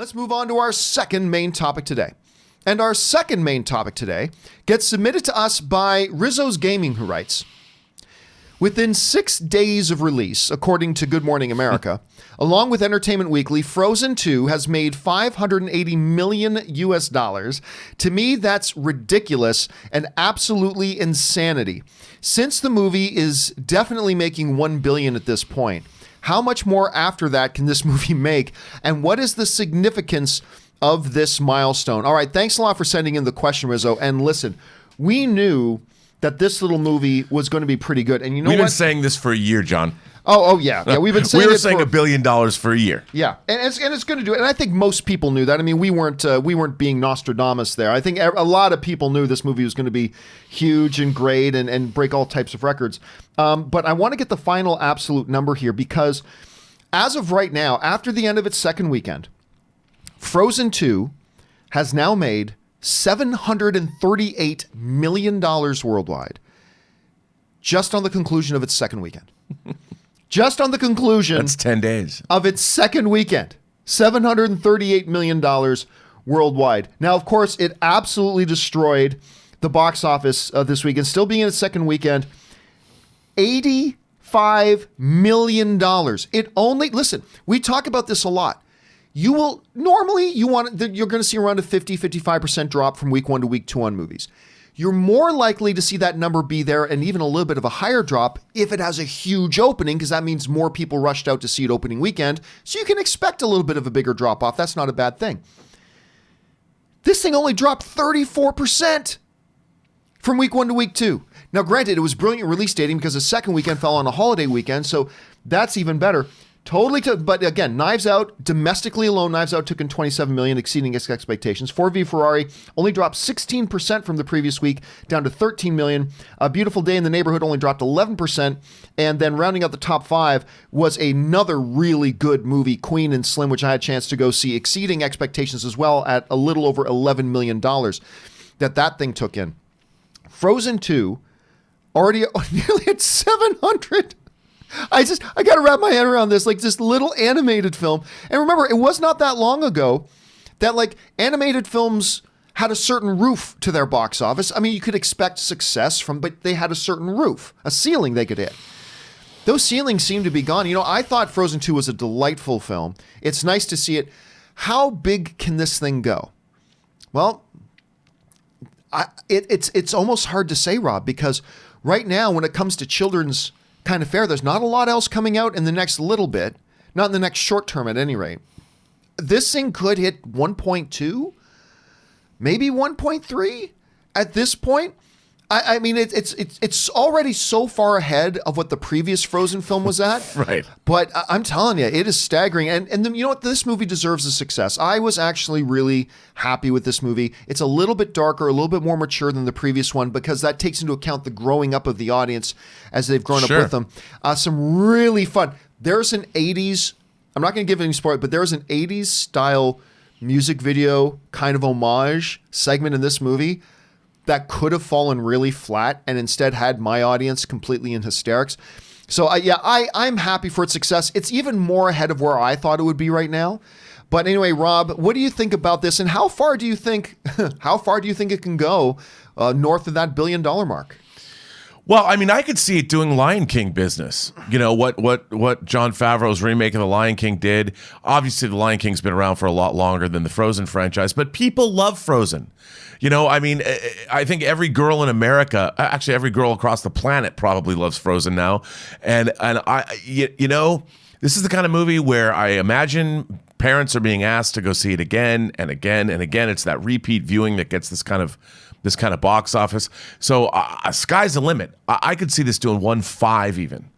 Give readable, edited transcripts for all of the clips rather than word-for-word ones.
Let's move on to our second main topic today. And our second main topic today gets submitted to us by Risso's Gaming, who writes, within 6 days of release, according to Good Morning America, along with Entertainment Weekly, Frozen 2 has made $580 million US. To me, that's ridiculous and absolutely insanity. Since the movie is definitely making $1 billion at this point, how much more after that can this movie make? And what is the significance of this milestone? All right, thanks a lot for sending in the question, Rizzo. And listen, we knew that this little movie was going to be pretty good. And you know We've what? been saying this for a year, John. Oh yeah. We've been saying we were saying $1 billion for a year. Yeah, and it's going to do it. And I think most people knew that. I mean, we weren't being Nostradamus there. I think a lot of people knew this movie was going to be huge and great and break all types of records. But I want to get the final absolute number here because as of right now, after the end of its second weekend, Frozen 2 has now made $738 million worldwide just on the conclusion of its second weekend. Just on the conclusion. That's 10 days. Of its second weekend. $738 million worldwide. Now, of course, it absolutely destroyed the box office this weekend. Still being in its second weekend. $85 million. It only, listen, we talk about this a lot. You will, normally, you're going to see around a 50-55% drop from week 1 to week 2 on movies. You're more likely to see that number be there and even a little bit of a higher drop if it has a huge opening, because that means more people rushed out to see it opening weekend. So you can expect a little bit of a bigger drop off. That's not a bad thing. This thing only dropped 34% from week 1 to week 2. Now, granted, it was brilliant release dating because the second weekend fell on a holiday weekend, so that's even better. But again, Knives Out, domestically alone, Knives Out took in $27 million, exceeding its expectations. Ford v Ferrari only dropped 16% from the previous week, down to $13 million. A Beautiful Day in the Neighborhood only dropped 11%. And then rounding out the top 5 was another really good movie, Queen and Slim, which I had a chance to go see, exceeding expectations as well at a little over $11 million that thing took in. Frozen 2 already nearly at 700. I got to wrap my head around this, like this little animated film. And remember, it was not that long ago that like animated films had a certain roof to their box office. I mean, you could expect success but they had a certain roof, a ceiling they could hit. Those ceilings seem to be gone. You know, I thought Frozen 2 was a delightful film. It's nice to see it. How big can this thing go? Well, it's almost hard to say, Rob, because right now when it comes to children's kind of fare, there's not a lot else coming out in the next little bit, not in the next short term at any rate. This thing could hit 1.2, maybe 1.3 at this point. I mean, it's already so far ahead of what the previous Frozen film was at. Right. But I'm telling you, it is staggering. And you know what? This movie deserves a success. I was actually really happy with this movie. It's a little bit darker, a little bit more mature than the previous one, because that takes into account the growing up of the audience as they've grown up with them. Some really fun. There's an 80s, I'm not going to give any spoiler, but there's an 80s style music video kind of homage segment in this movie that could have fallen really flat and instead had my audience completely in hysterics. So I'm happy for its success. It's even more ahead of where I thought it would be right now. But anyway, Rob, what do you think about this, and how far do you think it can go north of that $1 billion mark? Well, I mean, I could see it doing Lion King business. You know, what Jon Favreau's remake of The Lion King did. Obviously, The Lion King's been around for a lot longer than the Frozen franchise, but people love Frozen. You know, I mean, I think every girl in America, actually every girl across the planet probably loves Frozen now. And you know, this is the kind of movie where I imagine parents are being asked to go see it again and again and again. It's that repeat viewing that gets this kind of box office. So sky's the limit. I could see this doing 1.5 even.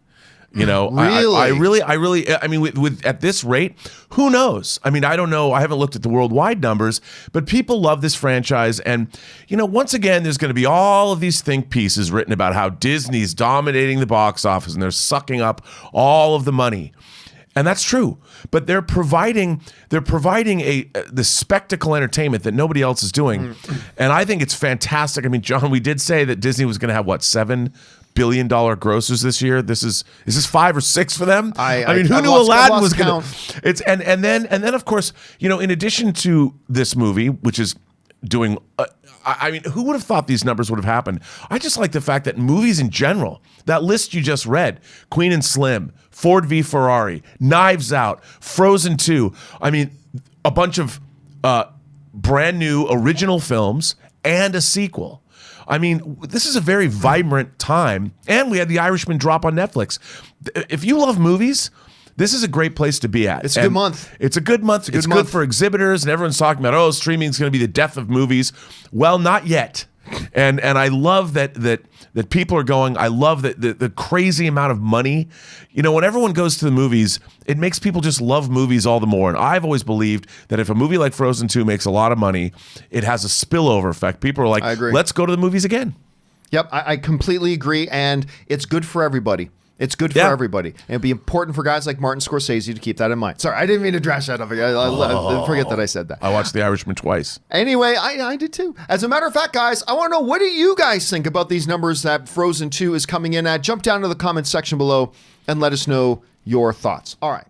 You know, really? I mean, with at this rate, who knows? I mean, I don't know. I haven't looked at the worldwide numbers, but people love this franchise. And, you know, once again, there's going to be all of these think pieces written about how Disney's dominating the box office and they're sucking up all of the money. And that's true, but they're providing the spectacle entertainment that nobody else is doing, and I think it's fantastic. I mean, John, we did say that Disney was going to have what, 7 billion grossers this year. Is this 5 or 6 for them? I mean, who I've knew lost Aladdin was going count. to? It's and then of course, you know, in addition to this movie, which is doing. I mean, who would have thought these numbers would have happened? I just like the fact that movies in general, that list you just read, Queen and Slim, Ford v Ferrari, Knives Out, Frozen 2. I mean, a bunch of brand new original films and a sequel. I mean, this is a very vibrant time. And we had The Irishman drop on Netflix. If you love movies, this is a great place to be at. It's a good month. It's a good month. It's good for exhibitors, and everyone's talking about, oh, streaming is going to be the death of movies. Well, not yet. And I love that people are going. I love that the crazy amount of money. You know, when everyone goes to the movies, it makes people just love movies all the more. And I've always believed that if a movie like Frozen 2 makes a lot of money, it has a spillover effect. People are like, I agree. Let's go to the movies again. Yep, I completely agree, and it's good for everybody. It's good for everybody. And it'd be important for guys like Martin Scorsese to keep that in mind. Sorry, I didn't mean to trash that up. I forget that I said that. I watched The Irishman twice. Anyway, I did too. As a matter of fact, guys, I want to know, what do you guys think about these numbers that Frozen 2 is coming in at? Jump down to the comments section below and let us know your thoughts. All right.